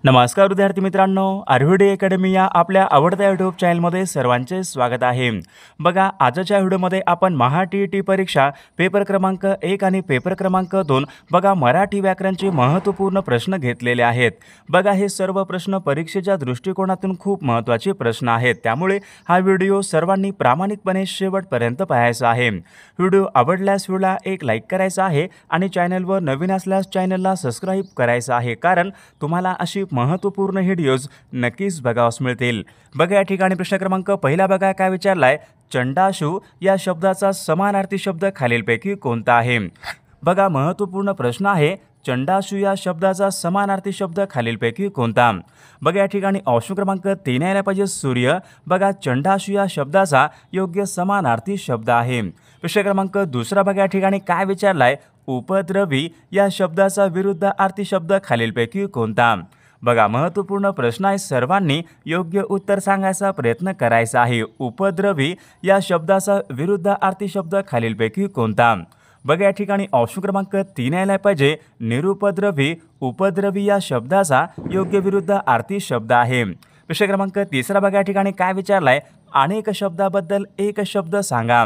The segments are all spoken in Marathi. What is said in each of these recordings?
नमस्कार विद्यार्थी मित्रांनो, आरव्हीडी अकॅडमी या आपल्या आवडत्या यूट्यूब चॅनलमध्ये सर्वांचे स्वागत आहे। बघा, आजच्या व्हिडिओमध्ये आपण महा-टी-ई-टी परीक्षा पेपर क्रमांक 1 आणि पेपर क्रमांक 2 बघा मराठी व्याकरणचे महत्त्वपूर्ण प्रश्न घेतलेले आहेत। बघा, हे सर्व प्रश्न परीक्षेच्या दृष्टिकोनातून खूप महत्त्वाचे प्रश्न आहेत, त्यामुळे हा व्हिडिओ सर्वांनी प्रामाणिकपणे शेवटपर्यंत पाहायचा आहे। व्हिडिओ आवडल्यास व्हिडिओला एक लाईक करायचा आहे आणि चॅनलवर नवीन असल्यास चॅनलला सबस्क्राईब करायचं आहे, कारण तुम्हाला अशी महत्त्वपूर्ण व्हिडिओज नक्कीच बघावयास मिळतील। बघा, या ठिकाणी प्रश्न क्रमांक पहिला बघा काय विचारलाय, चंडाशू या शब्दाचा समानार्थी शब्द खालीलपैकी कोणता आहे। बघा, महत्त्वपूर्ण प्रश्न आहे, चंडाशू या शब्दाचा समानार्थी शब्द खालीलपैकी कोणता। बघा, या ठिकाणी ऑप्शन क्रमांक 3 यायला पाहिजे सूर्य। बघा, चंडाशू या शब्दाचा योग्य समानार्थी शब्द आहे। प्रश्न क्रमांक दुसरा बघा, या ठिकाणी काय विचारलाय, उपद्रवी या शब्दाचा विरुद्धार्थी शब्द खालीलपैकी कोणता। बघा, महत्त्वपूर्ण प्रश्न आहे, सर्वांनी योग्य उत्तर सांगायचा प्रयत्न करायचा आहे। उपद्रवी या शब्दाचा विरुद्धार्थी शब्द खालीलपैकी कोणता। बघा, या ठिकाणी ऑप्शन क्रमांक 3 यायला पाहिजे निरुपद्रवी। उपद्रवी या शब्दाचा योग्य विरुद्धार्थी शब्द आहे। प्रश्न क्रमांक तिसरा बघा, या ठिकाणी काय विचारलाय, अनेक शब्दाबद्दल एक शब्द सांगा।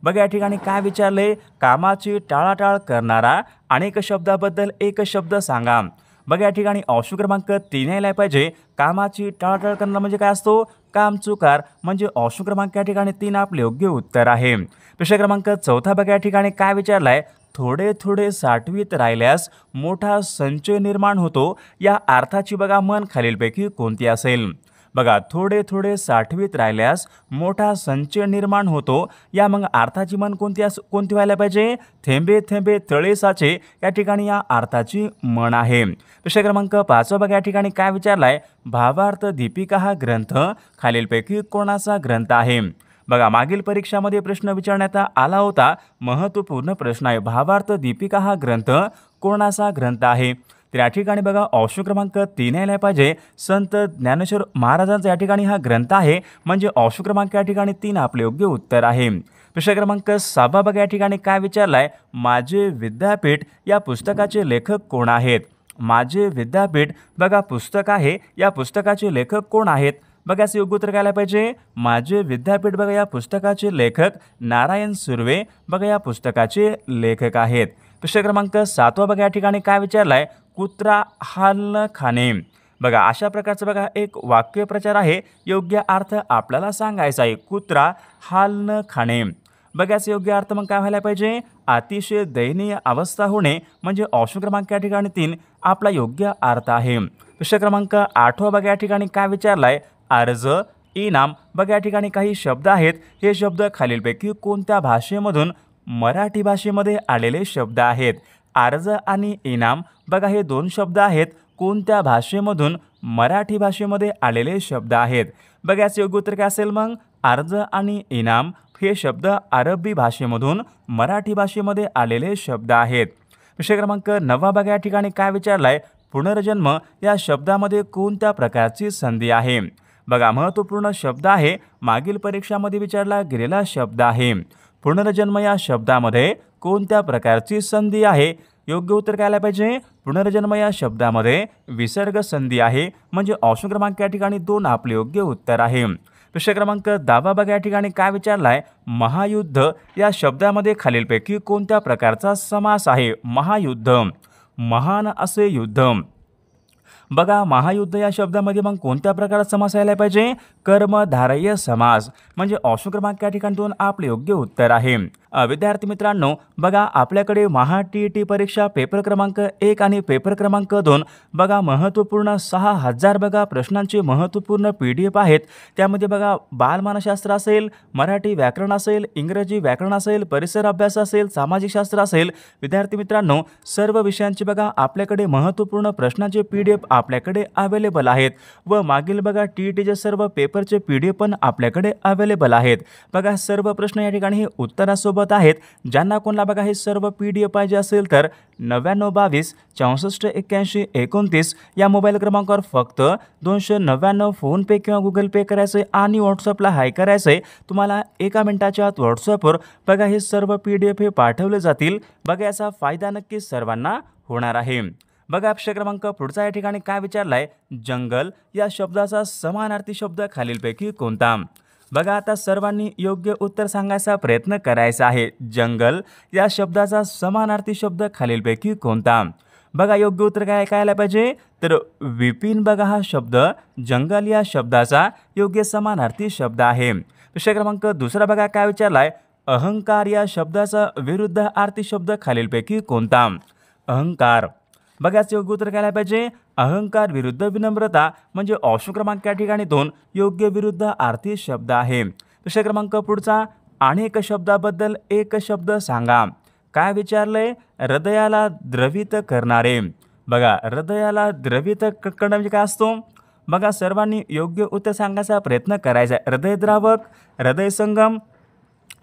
बघा, या ठिकाणी काय विचारले, कामाची टाळाटाळ करणारा अनेक शब्दाबद्दल एक शब्द सांगा। बघा, या ठिकाणी ऑप्शन क्रमांक 3 यायला पाहिजे कामाची टाळाटाळ करणारा म्हणजे काय असतो, कामचुकार, म्हणजे ऑप्शन क्रमांक या ठिकाणी 3 आपले योग्य उत्तर आहे। प्रश्न क्रमांक चौथा बघा, या ठिकाणी काय विचारलाय, थोडे थोडे साठवीत राहिल्यास मोठा संचय निर्माण होतो, या अर्थाची बघा म्हण खालीलपैकी कोणती असेल। बघा, थोडे थोडे साठवीत राहिल्यास मोठा संचय निर्माण होतो, या मग अर्थाची म्हण कोणती व्हायला पाहिजे, थेंबे थेंबे तळे साचे, या ठिकाणी या अर्थाची म्हण आहे। प्रश्न क्रमांक 5 बघा, या ठिकाणी काय विचारलाय, भावार्थ दीपिका हा ग्रंथ खालीलपैकी कोणाचा ग्रंथ आहे। बघा, मागील परीक्षामध्ये प्रश्न विचारण्यात आला होता, महत्त्वपूर्ण प्रश्न आहे, भावार्थ दीपिका हा ग्रंथ कोणाचा ग्रंथ आहे। तर या ठिकाणी बघा, ऑप्शन क्रमांक 3 यायला पाहिजे संत ज्ञानेश्वर महाराजांचा या ठिकाणी हा ग्रंथ आहे, म्हणजे ऑप्शन क्रमांक या ठिकाणी 3 आपले योग्य उत्तर आहे। प्रश्न क्रमांक 6 बघा, या ठिकाणी काय विचारलाय, माझे विद्यापीठ या पुस्तकाचे लेखक कोण आहेत। माझे विद्यापीठ बघा पुस्तक आहे, या पुस्तकाचे लेखक कोण आहेत। बघा, असे योग्य उत्तर काय पाहिजे, माझे विद्यापीठ बघा या पुस्तकाचे लेखक नारायण सुर्वे बघा या पुस्तकाचे लेखक आहेत। प्रश्न क्रमांक 7 बघा, या ठिकाणी काय विचारलाय, कुत्रा हाल न खाणे। बघा, अशा प्रकारचं बघा एक वाक्यप्रचार आहे, योग्य अर्थ आपल्याला सांगायचा आहे, कुत्रा हाल न खाणे। बघा, याचा योग्य अर्थ मग काय व्हायला पाहिजे, अतिशय दयनीय अवस्था होणे, म्हणजे ऑप्शन क्रमांक या ठिकाणी 3 आपला योग्य अर्थ आहे। प्रश्न क्रमांक 8 बघा, या ठिकाणी काय विचारलाय, अर्ज इनाम। बघा, या ठिकाणी काही शब्द आहेत, हे शब्द खालीलपैकी कोणत्या भाषेमधून मराठी भाषेमध्ये आलेले शब्द आहेत। अर्ज आणि इनाम बघा, हे 2 शब्द आहेत, कोणत्या भाषेमधून मराठी भाषेमध्ये आलेले शब्द आहेत। बघा, याचे योग्य उत्तर काय असेल, मग अर्ज आणि इनाम हे शब्द अरबी भाषेमधून मराठी भाषेमध्ये आलेले शब्द आहेत। प्रश्न क्रमांक 9 बघा, या ठिकाणी काय विचारलाय, पुनर्जन्म या शब्दामध्ये कोणत्या प्रकारची संधी आहे। बघा, महत्त्वपूर्ण शब्द आहे, मागील परीक्षामध्ये विचारला गेलेला शब्द आहे। पुनर्जन्म या शब्दामध्ये कोणत्या प्रकारची संधी आहे। योग्य उत्तर काय आलं पाहिजे, पुनर्जन्म या शब्दामध्ये विसर्ग संधी आहे, म्हणजे ऑप्शन क्रमांक या ठिकाणी 2 आपले योग्य उत्तर आहे। प्रश्न क्रमांक 10 बघा, या ठिकाणी काय विचारलाय, महायुद्ध या शब्दामध्ये खालीलपैकी कोणत्या प्रकारचा समास आहे। महायुद्ध, महान असे युद्ध। बघा, महायुद्ध या शब्दामध्ये मग कोणत्या प्रकारचा समास यायला पाहिजे, कर्मधारय समास, म्हणजे ऑप्शन क्रमांक या ठिकाणी 2 आपले योग्य उत्तर आहे। विद्यार्थी मित्रांनो, बघा आपल्याकडे महा-टी-ई-टी परीक्षा पेपर क्रमांक 1 आणि पेपर क्रमांक 2 बघा महत्त्वपूर्ण 6000 बघा प्रश्नांचे महत्त्वपूर्ण PDF आहेत। त्यामध्ये बघा बालमानसशास्त्र असेल, मराठी व्याकरण असेल, इंग्रजी व्याकरण असेल, परिसर अभ्यास असेल, सामाजिक शास्त्र असेल। विद्यार्थी मित्रांनो, सर्व विषयांचे बघा आपल्याकडे महत्त्वपूर्ण प्रश्नांचे PDF आपल्याकडे अवेलेबल आहेत, व मागील बघा टी-ई-टीचे सर्व पेपरचे PDF पण आपल्याकडे अवेलेबल आहेत। बघा, सर्व प्रश्न या ठिकाणी हे उत्तरासोबत आहेत। ज्यांना कोणाला बघा हे सर्व PDF पाहिजे असेल तर 9922 64 81 29 या मोबाईल क्रमांकावर फक्त 299 फोनपे किंवा गुगल पे करायचे आणि व्हॉट्सअपला हाय करायचे। तुम्हाला 1 मिनिटाच्या आत व्हॉट्सअपवर बघा हे सर्व PDF हे पाठवले जातील। बघा, याचा फायदा नक्कीच सर्वांना होणार आहे। बघा प्रश्न क्रमांक पुढचा या ठिकाणी काय विचारलाय, जंगल या शब्दाचा समानार्थी शब्द खालीलपैकी कोणता? बघा आता सर्वांनी योग्य उत्तर सांगायचा प्रयत्न करायचा आहे. जंगल या शब्दाचा समानार्थी शब्द खालीलपैकी कोणता? बघा योग्य उत्तर काय काय आलं पाहिजे, तर विपिन बघा हा शब्द जंगल या शब्दाचा योग्य समानार्थी शब्द आहे. विषय क्रमांक दुसरा बघा काय विचारलाय, अहंकार या शब्दाचा विरुद्धार्थी शब्द खालीलपैकी कोणता? अहंकार. बघा याचं योग्य उत्तर काय पाहिजे, अहंकार विरुद्ध विनम्रता म्हणजे ऑप्शन क्रमांक या ठिकाणी 2 योग्य विरुद्ध अर्थी शब्द आहे. विषय क्रमांक पुढचा, अनेक शब्दाबद्दल एक शब्द सांगा. काय विचारलंय, हृदयाला द्रवित करणारे. बघा हृदयाला द्रवित करणं म्हणजे काय असतो? बघा सर्वांनी योग्य उत्तर सांगायचा प्रयत्न करायचा आहे. हृदयद्रावक, हृदयसंगम,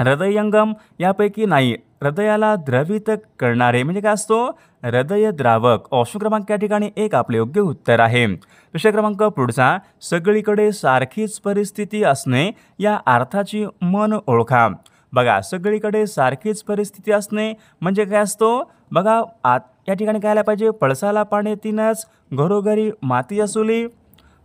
हृदयंगम यापैकी नाही. हृदयाला द्रवित करणारे म्हणजे काय असतो? हृदयद्रावक. ऑप्शन क्रमांक या ठिकाणी 1 आपले योग्य उत्तर आहे. विषय क्रमांक पुढचा, सगळीकडे सारखीच परिस्थिती असणे या अर्थाची मन ओळखा. बघा सगळीकडे सारखीच परिस्थिती असणे म्हणजे काय असतो? बघा या ठिकाणी काय आलं पाहिजे, पळसाला पाणी तीनच, घरोघरी माती असुली.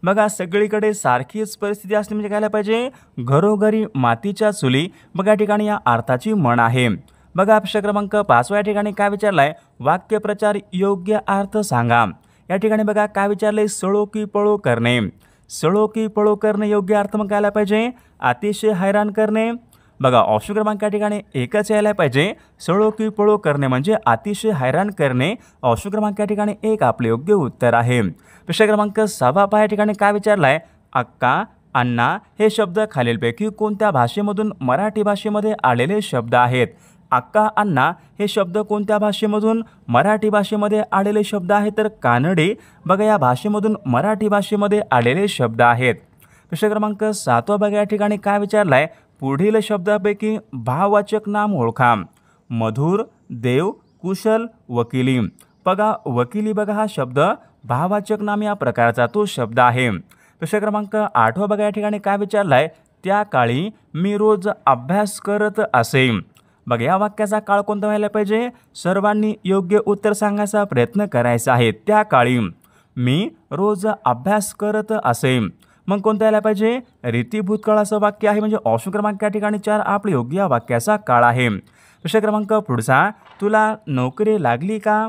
बघा सगळीकडे सारखीच परिस्थिती असणे म्हणजे काय आलं पाहिजे, घरोघरी मातीच्या चुली. बघा या ठिकाणी या अर्थाची म्हण आहे. बघा प्रश्न क्रमांक 5 या ठिकाणी काय विचारलाय, वाक्यप्रचार योग्य अर्थ सांगा. या ठिकाणी बघा काय विचारले, सळो की पळो करणे. सळो की पळो करणे योग्य अर्थ मग काय आला पाहिजे, अतिशय हैराण करणे. बघा ऑप्शन क्रमांक या ठिकाणी एकच यायला पाहिजे, सळो की पळो करणे म्हणजे अतिशय हैराण करणे. ऑप्शन क्रमांक या ठिकाणी 1 आपले योग्य उत्तर आहे. विषय क्रमांक 6 या ठिकाणी काय विचारलाय, अक्का, अण्णा हे शब्द खालीलपैकी कोणत्या भाषेमधून मराठी भाषेमध्ये आलेले शब्द आहेत? अक्का, अण्णा हे शब्द कोणत्या भाषेमधून मराठी भाषेमध्ये आलेले शब्द आहेत? तर कानडी. बघा या भाषेमधून मराठी भाषेमध्ये आलेले शब्द आहेत. विषय क्रमांक 7 बघा या ठिकाणी काय विचारलाय, पुढील शब्दापैकी भाववाचक नाम ओळखा. मधुर, देव, कुशल, वकिली. बघा वकिली बघा हा शब्द भाववाचक नाम या प्रकारचा तो शब्द आहे. विषय क्रमांक 8 बघा या ठिकाणी काय विचारलाय, त्या काळी मी रोज अभ्यास करत असे. बघा या वाक्याचा काळ कोणता व्हायला पाहिजे, सर्वांनी योग्य उत्तर सांगायचा प्रयत्न करायचा आहे. त्या काळी मी रोज अभ्यास करत असे. मग कोणतं यायला पाहिजे, रीती भूतकाळाचं वाक्य आहे म्हणजे ऑप्शन क्रमांक या ठिकाणी 4 आपले योग्य या वाक्याचा काळ आहे. विषय क्रमांक पुढचा, तुला नोकरी लागली का.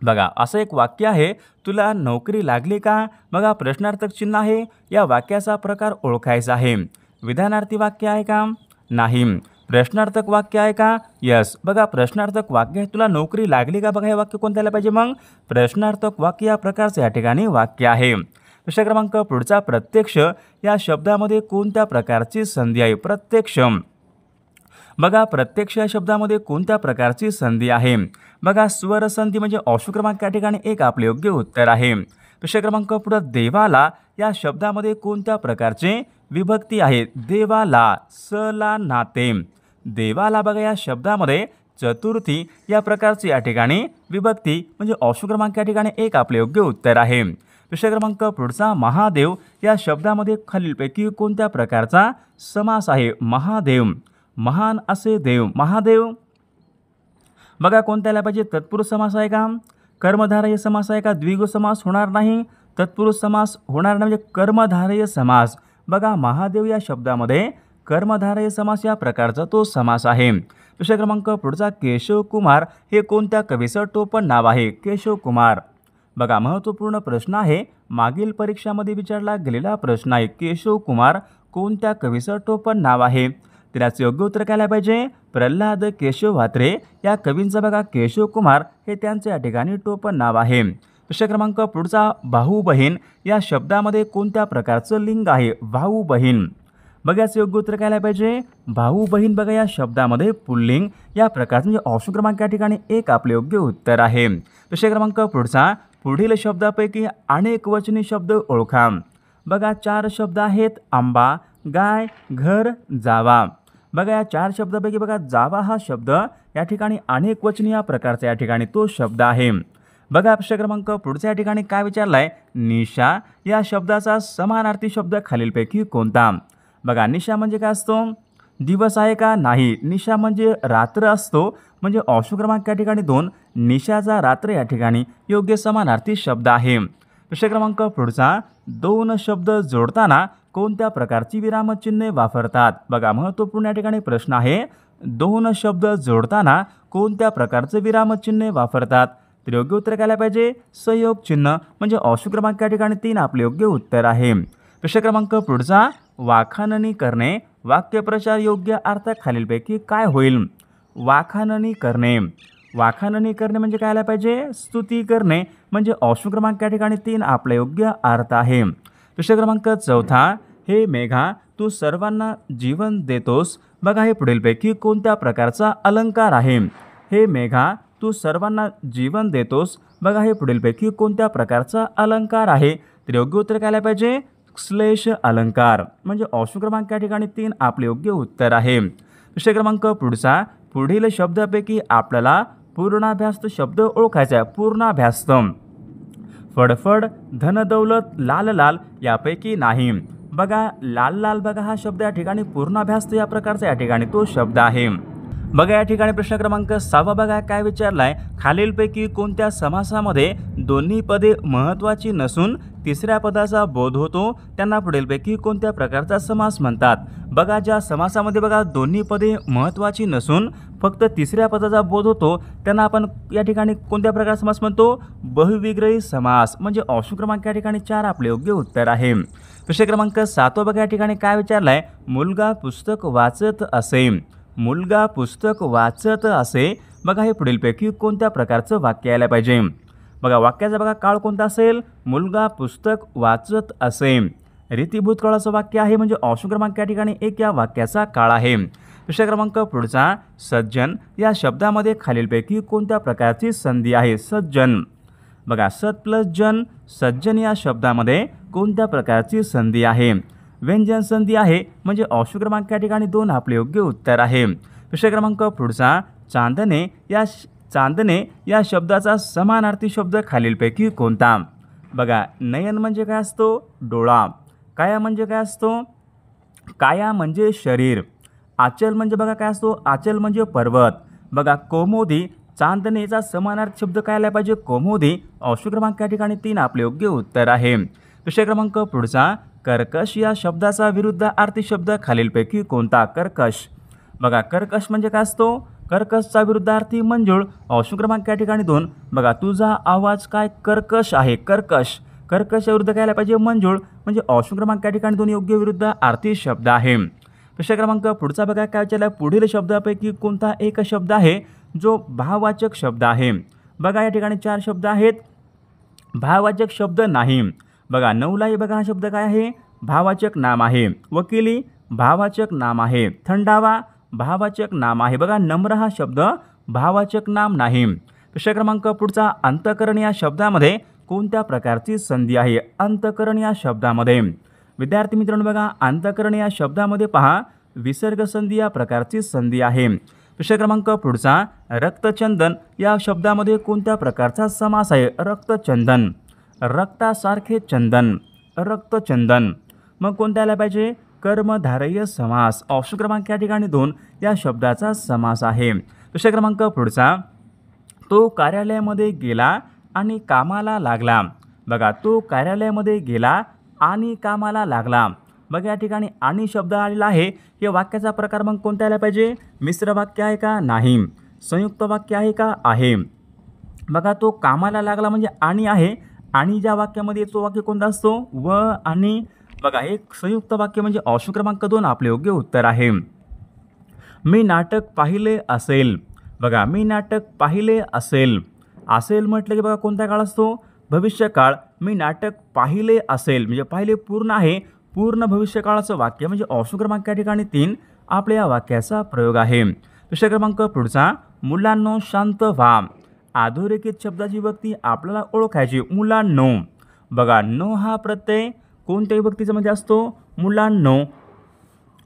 बघा असं एक वाक्य आहे, तुला नोकरी लागली का. बघा प्रश्नार्थक चिन्ह आहे. या वाक्याचा प्रकार ओळखायचा आहे. विधानार्थी वाक्य आहे का, नाही. प्रश्नार्थक वाक्य आहे का, यस. बघा प्रश्नार्थक वाक्य आहे, तुला नोकरी लागली का. बघा हे वाक्य कोणतं यायला पाहिजे, मग प्रश्नार्थक वाक्य या प्रकारचं या ठिकाणी वाक्य आहे. विषय क्रमांक पुढचा, प्रत्यक्ष या शब्दामध्ये कोणत्या प्रकारची संधी आहे. प्रत्यक्ष. बघा प्रत्यक्ष या शब्दामध्ये कोणत्या प्रकारची संधी आहे. बघा स्वर संधी म्हणजे ऑप्शन क्रमांक या ठिकाणी 1 आपले योग्य उत्तर आहे. विषय क्रमांक पुढे, देवाला या शब्दामध्ये कोणत्या प्रकारचे विभक्ती आहे. देवाला, सला, नाते. देवाला बघा या शब्दामध्ये चतुर्थी या प्रकारची या ठिकाणी विभक्ती म्हणजे ऑप्शन क्रमांक या ठिकाणी 1 आपले योग्य उत्तर आहे. विषय क्रमांक पुढचा, महादेव या शब्दामध्ये खालीलपैकी कोणत्या प्रकारचा समास आहे. महादेव, महान असे देव. महादेव बघा कोणत्या यायला पाहिजे, तत्पुरुष समास आहे का, कर्मधारय समास आहे का. द्विगु समास होणार नाही, तत्पुरुष समास होणार नाही म्हणजे कर्मधारय समास. बघा महादेव या शब्दामध्ये कर्मधारय समास या प्रकारचा तो समास आहे. विषय क्रमांक पुढचा, केशव कुमार हे कोणत्या कवीचं टोपण नाव आहे. केशव कुमार. बघा महत्त्वपूर्ण प्रश्न आहे, मागील परीक्षामध्ये विचारला गेलेला प्रश्न आहे. केशव कुमार कोणत्या कवीचं टोपण नाव आहे. त्याचे योग्य उत्तर काय पाहिजे, प्रल्हाद केशव म्हात्रे या कवींचं बघा केशव कुमार हे त्यांचे या ठिकाणी टोपण नाव आहे. विषय क्रमांक पुढचा, भाऊ बहीण या शब्दामध्ये कोणत्या प्रकारचं लिंग आहे. भाऊ बहीण. बघा याचं योग्य उत्तर काय पाहिजे, भाऊ बहीण बघा या शब्दामध्ये पुल्लिंग या प्रकारचं म्हणजे ऑप्शन क्रमांक या ठिकाणी 1 आपले योग्य उत्तर आहे. विषय क्रमांक पुढचा, पुढील शब्दापैकी अनेक वचनी शब्द ओळखा. बघा 4 शब्द आहेत, आंबा, गाय, घर, जावा. बघा या 4 शब्दापैकी बघा जावा हा शब्द या ठिकाणी अनेक वचनी या प्रकारचा या ठिकाणी तो शब्द आहे. बघा विषय क्रमांक पुढच्या या ठिकाणी काय विचारलाय, निशा या शब्दाचा समानार्थी शब्द खालीलपैकी कोणता. बघा निशा म्हणजे काय असतो, दिवस आहे का, नाही. निशा म्हणजे रात्र असतो म्हणजे ऑप्शन क्रमांक या ठिकाणी 2 निशाचा रात्र या ठिकाणी योग्य समानार्थी शब्द आहे। प्रश्न क्रमांक पुढचा, दोन शब्द जोडताना कोणत्या प्रकारची विरामचिन्हे वापरतात? बघा महत्त्वपूर्ण या ठिकाणी प्रश्न आहे, दोन शब्द जोडताना कोणत्या प्रकारचे विरामचिन्हे वापरतात? तर योग्य उत्तर काय पाहिजे? संयोग चिन्ह म्हणजे ऑप्शन क्रमांक या ठिकाणी 3 आपले योग्य उत्तर आहे। प्रश्न क्रमांक पुढचा, वाखाणणी करणे वाक्यप्रचार योग्य अर्थ खालीलपैकी काय होईल? वाखाणणी करणे, वाखाणणी करणे म्हणजे काय पाहिजे? स्तुती करणे म्हणजे ऑप्शन क्रमांक या ठिकाणी 3 आपला योग्य अर्थ आहे। प्रश्न क्रमांक चौथा, हे मेघा तू सर्वांना जीवन देतोस, बघा हे पुढीलपैकी कोणत्या प्रकारचा अलंकार आहे? हे मेघा तू सर्वांना जीवन देतोस, बघा हे पुढीलपैकी कोणत्या प्रकारचा अलंकार आहे? तर योग्य उत्तर काय पाहिजे? श्लेष अलंकार म्हणजे ऑप्शन क्रमांक या ठिकाणी 3 आपले योग्य उत्तर आहे। प्रश्न क्रमांक पुढचा, पुढील शब्दापैकी आपल्याला पूर्णाभ्यास्त शब्द ओळखायचा आहे। पूर्णाभ्यास्त, फडफड, धनदौलत, लाल लाल यापैकी नाही। बघा लाल लाल बघा हा शब्द या ठिकाणी पूर्णाभ्यास्त या प्रकारचा या ठिकाणी तो शब्द आहे। बघा या ठिकाणी प्रश्न क्रमांक 6 बघा काय विचारलाय, खालीलपैकी कोणत्या समासामध्ये दोन्ही पदे महत्त्वाची नसून तिसऱ्या पदाचा बोध होतो त्यांना पुढीलपैकी कोणत्या प्रकारचा समास म्हणतात? बघा ज्या समासामध्ये बघा दोन्ही पदे महत्त्वाची नसून फक्त तिसऱ्या पदाचा बोध होतो त्यांना आपण या ठिकाणी कोणत्या प्रकारचा समास म्हणतो? बहुविग्रही समास म्हणजे ऑप्शन क्रमांक या ठिकाणी 4 आपले योग्य उत्तर आहे। प्रश्न क्रमांक 7 बघा या ठिकाणी काय विचारलाय, मुलगा पुस्तक वाचत असे, मुलगा पुस्तक वाचत असे, बघा हे पुढीलपैकी कोणत्या प्रकारचं वाक्य यायला पाहिजे? बघा वाक्याचा बघा काळ कोणता असेल? मुलगा पुस्तक वाचत असे, रीतिभूत काळाचं वाक्य आहे म्हणजे ऑप्शन क्रमांक या ठिकाणी 1 या वाक्याचा काळ आहे। प्रश्न क्रमांक पुढचा, सज्जन या शब्दामध्ये खालीलपैकी कोणत्या प्रकारची संधी आहे? सज्जन, बघा सत प्लस जन, सज्जन या शब्दामध्ये कोणत्या प्रकारची संधी आहे? व्यंजन संधी आहे म्हणजे ऑप्शन क्रमांक या ठिकाणी 2 आपले योग्य उत्तर आहे। प्रश्न क्रमांक पुढचा, चांदणे या शब्दाचा समानार्थी शब्द खालीलपैकी कोणता? बघा नयन म्हणजे काय असतो? डोळा, काया म्हणजे काय असतो? काया म्हणजे शरीर, आचल म्हणजे बघा काय असतो? आचल म्हणजे पर्वत, बघा कौमुदी, चांदणेचा समानार्थी शब्द काय आला पाहिजे? कौमुदी, ऑप्शन क्रमांक या ठिकाणी 3 आपले योग्य उत्तर आहे। प्रश्न क्रमांक पुढचा, कर्कश या शब्दाचा विरुद्धार्थी शब्द खालीलपैकी कोणता? कर्कश, बघा कर्कश म्हणजे काय असतो? कर्कशचा विरुद्धार्थी मंजूळ, ऑप्शन क्रमांक या ठिकाणी 2, बघा तुझा आवाज काय कर्कश आहे, कर्कश, कर्कश विरुद्ध काय पाहिजे? मंजूळ म्हणजे ऑप्शन क्रमांक या ठिकाणी 2 योग्य विरुद्धार्थी शब्द आहे। प्रश्न क्रमांक पुढचा बघा काय विचारला, पुढील शब्दापैकी कोणता एक शब्द आहे जो भाववाचक शब्द आहे? बघा या ठिकाणी 4 शब्द आहेत, भाववाचक शब्द नाही। बघा 9लाही बघा हा शब्द काय आहे? भाववाचक नाम आहे। वकिली भाववाचक नाम आहे, थंडावा भाववाचक नाम आहे, बघा नम्र हा शब्द भाववाचक नाम नाही। प्रश्न क्रमांक पुढचा, अंतःकरण या शब्दामध्ये कोणत्या प्रकारची संधी आहे? अंतःकरण या शब्दामध्ये विद्यार्थी मित्रांनो बघा अंतःकरण या शब्दामध्ये पहा विसर्ग संधी या प्रकारची संधी आहे। प्रश्न क्रमांक पुढचा, रक्तचंदन या शब्दामध्ये कोणत्या प्रकारचा समास आहे? रक्तचंदन, रक्तासारखे चंदन, रक्तचंदन, मग कोणत्या आला पाहिजे? कर्मधारय समास, ऑप्शन क्रमांक या ठिकाणी 2 या शब्दाचा समास आहे। प्रश्न क्रमांक पुढचा, तो कार्यालयामध्ये गेला आणि कामाला लागला, बघा तो कार्यालयामध्ये गेला आणि कामाला लागला, बघा या ठिकाणी आणि शब्द आलेला आहे। या वाक्याचा प्रकार मग कोणता आला पाहिजे? मिश्र वाक्य आहे का? नाही। संयुक्त वाक्य आहे का? आहे। बघा तो कामाला लागला म्हणजे आणि आहे, आणि ज्या वाक्यामध्ये तो वाक्य कोणता असतो? व आणि, बघा एक संयुक्त वाक्य म्हणजे ऑप्शन क्रमांक 2 आपले योग्य उत्तर आहे। मी नाटक पाहिले असेल, बघा मी नाटक पाहिले असेल, असेल म्हटलं की बघा कोणता काळ असतो? भविष्यकाळ, मी नाटक पाहिले असेल म्हणजे पाहिले पूर्ण आहे, पूर्ण भविष्यकाळाचं वाक्य म्हणजे ऑप्शन क्रमांक या ठिकाणी 3 आपल्या या वाक्याचा प्रयोग आहे। प्रश्न क्रमांक पुढचा, मुलांनो शांत व्हा, अधोरेखित शब्दाची विभक्ती आपल्याला ओळखायची। मुलांनो, बघा नो हा प्रत्यय कोणत्या विभक्तीचा मध्ये असतो? मुलांनो,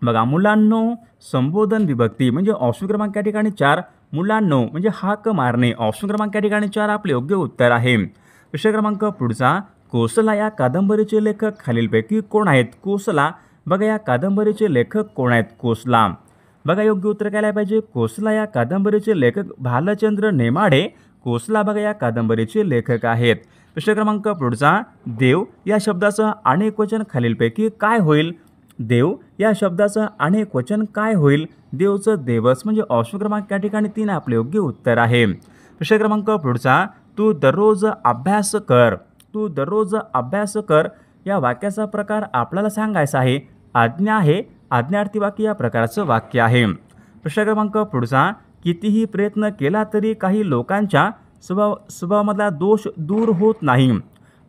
बघा मुलांनो संबोधन विभक्ती म्हणजे ऑप्शन क्रमांक या ठिकाणी 4, मुलांनो म्हणजे हाक मारणे, ऑप्शन क्रमांक या ठिकाणी 4 आपले योग्य उत्तर आहे। प्रश्न क्रमांक पुढचा, कोसला या कादंबरीचे लेखक खालीलपैकी कोण आहेत? कोसला, बघा या कादंबरीचे लेखक कोण आहेत? कोसला, बघा योग्य उत्तर काय पाहिजे? कोसला या कादंबरीचे लेखक भालचंद्र नेमाडे कोसला बघा या कादंबरीचे लेखक आहेत। प्रश्न क्रमांक पुढचा, देव या शब्दाचं अनेक वचन खालीलपैकी काय होईल? देव या शब्दाचं अनेक वचन काय होईल? देवचं देवच म्हणजे ऑप्शन क्रमांक या ठिकाणी 3 आपले योग्य उत्तर आहे। प्रश्न क्रमांक पुढचा, तू दररोज अभ्यास कर, तू दररोज अभ्यास कर या वाक्याचा प्रकार आपल्याला सांगायचा आहे। आज्ञा आहे, आज्ञार्थी वाक्य या प्रकारचं वाक्य आहे। प्रश्न क्रमांक पुढचा, कितीही प्रयत्न केला तरी काही लोकांच्या स्वभावामधला दोष दूर होत नाही।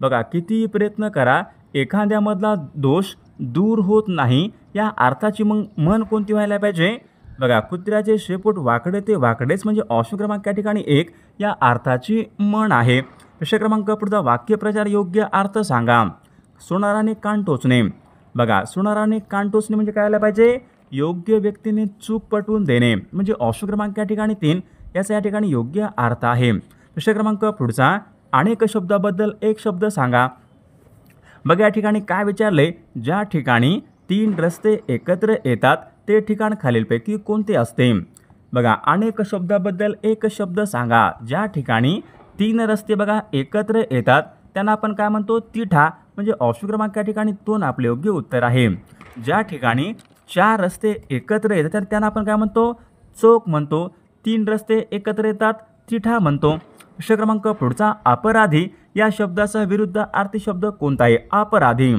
बघा, कितीही प्रयत्न करा एखाद्यामधला दोष दूर होत नाही या अर्थाची मग म्हण कोणती व्हायला पाहिजे? बघा, कुत्र्याचे शेपूट वाकडे ते वाकडेच म्हणजे ऑप्शन क्रमांक या ठिकाणी 1 या अर्थाची म्हण आहे। प्रश्न क्रमांक पुढचा, वाक्यप्रचार योग्य अर्थ सांगा। सोनाराने कान टोचणे, बघा सोनाराने कान टोचणे म्हणजे काय आलं पाहिजे? योग्य व्यक्तीने चूक पटवून देणे म्हणजे ऑप्शन क्रमांक या ठिकाणी 3 याचा या ठिकाणी योग्य अर्थ आहे। प्रश्न क्रमांक पुढचा, अनेक शब्दाबद्दल एक शब्द सांगा। बघा या ठिकाणी काय विचारले? ज्या ठिकाणी 3 रस्ते एकत्र येतात ते ठिकाण खालीलपैकी कोणते असते? बघा, अनेक शब्दाबद्दल एक शब्द सांगा। ज्या ठिकाणी 3 रस्ते बघा एकत्र येतात त्यांना आपण काय म्हणतो? तिठा म्हणजे ऑप्शन क्रमांक या ठिकाणी 2 आपले योग्य उत्तर आहे। ज्या ठिकाणी 4 रस्ते एकत्र येतात त्यांना आपण काय म्हणतो? चौक म्हणतो। 3 रस्ते एकत्र येतात तिठा म्हणतो। प्रश्न क्रमांक पुढचा, अपराधी या शब्दाचा विरुद्ध अर्थी शब्द कोणता आहे? अपराधी,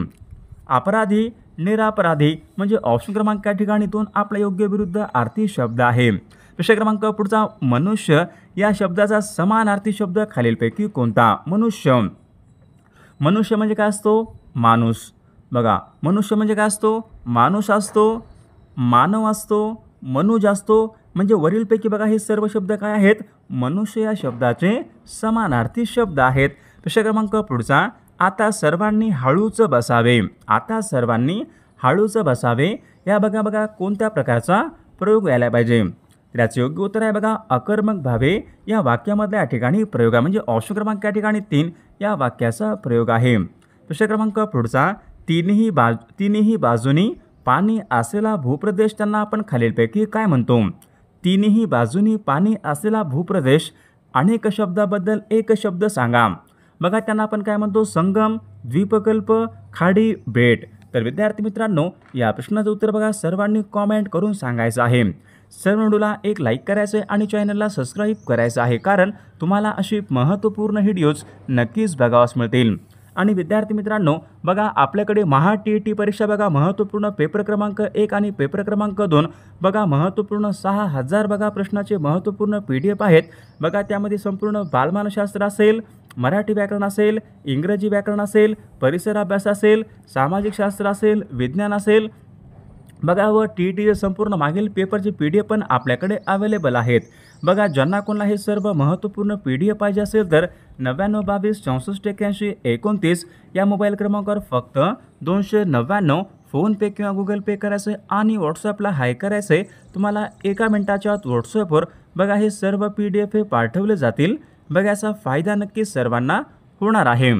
अपराधी निरपराधी म्हणजे ऑप्शन क्रमांक या ठिकाणी 2 आपला योग्य विरुद्ध अर्थी शब्द आहे। प्रश्न क्रमांक पुढचा, मनुष्य या शब्दाचा समानार्थी शब्द खालीलपैकी कोणता? मनुष्य, मनुष्य म्हणजे काय असतो? माणूस। बघा, मनुष्य म्हणजे काय असतो? माणूस असतो, मानव असतो, मनुज असतो म्हणजे वरीलपैकी बघा हे सर्व शब्द काय आहेत? मनुष्य या शब्दाचे समानार्थी शब्द आहेत। प्रश्न क्रमांक पुढचा, आता सर्वांनी हळूच बसावे, आता सर्वांनी हळूच बसावे या बघा कोणत्या प्रकारचा प्रयोग यायला पाहिजे? त्याचे योग्य उत्तर आहे बघा अकर्मक भावे या वाक्यामधल्या या ठिकाणी प्रयोग म्हणजे ऑप्शन क्रमांक या ठिकाणी 3 या वाक्याचा प्रयोग आहे। प्रश्न क्रमांक पुढचा, तिन्ही बाजूनी पाणी असलेला भूप्रदेश त्यांना आपण खालीलपैकी काय म्हणतो? तिन्ही बाजूनी पाणी असलेला भूप्रदेश, अनेक शब्दाबद्दल एक शब्द सांगा। बघा त्यांना आपण काय म्हणतो? संगम, द्वीपकल्प, खाडी, बेट। तर विद्यार्थी मित्रांनो, या प्रश्नाचं उत्तर बघा सर्वांनी कॉमेंट करून सांगायचं आहे। सर्व व्हिडिओला एक लाईक करायचं आहे आणि चॅनलला सबस्क्राईब करायचं आहे कारण तुम्हाला अशी महत्त्वपूर्ण व्हिडिओज नक्कीच बघावास मिळतील। आणि विद्यार्थी मित्रांनो बघा आपल्याकडे महा TET परीक्षा बघा महत्त्वपूर्ण पेपर क्रमांक 1 आणि पेपर क्रमांक 2 बघा महत्त्वपूर्ण 6000 बघा प्रश्नाचे महत्त्वपूर्ण PDF आहेत। बघा त्यामध्ये संपूर्ण बालमानसशास्त्र असेल, मराठी व्याकरण असेल, इंग्रजी व्याकरण असेल, परिसर अभ्यास असेल, सामाजिक शास्त्र असेल, विज्ञान असेल बघा व TETचे संपूर्ण मागील पेपरचे PDF पण आपल्याकडे अवेलेबल आहेत। बघा ज्यांना कोणाला हे सर्व महत्त्वपूर्ण PDF पाहिजे असेल तर 9922 64 81 29 या मोबाईल क्रमांकावर फक्त 299 फोनपे किंवा गुगल पे करायचं आणि व्हॉट्सअपला हाय करायचं। तुम्हाला 1 मिनिटाच्या आत व्हॉट्सअपवर बघा हे सर्व PDF पाठवले जातील। बघा याचा फायदा नक्कीच सर्वांना होणार आहे।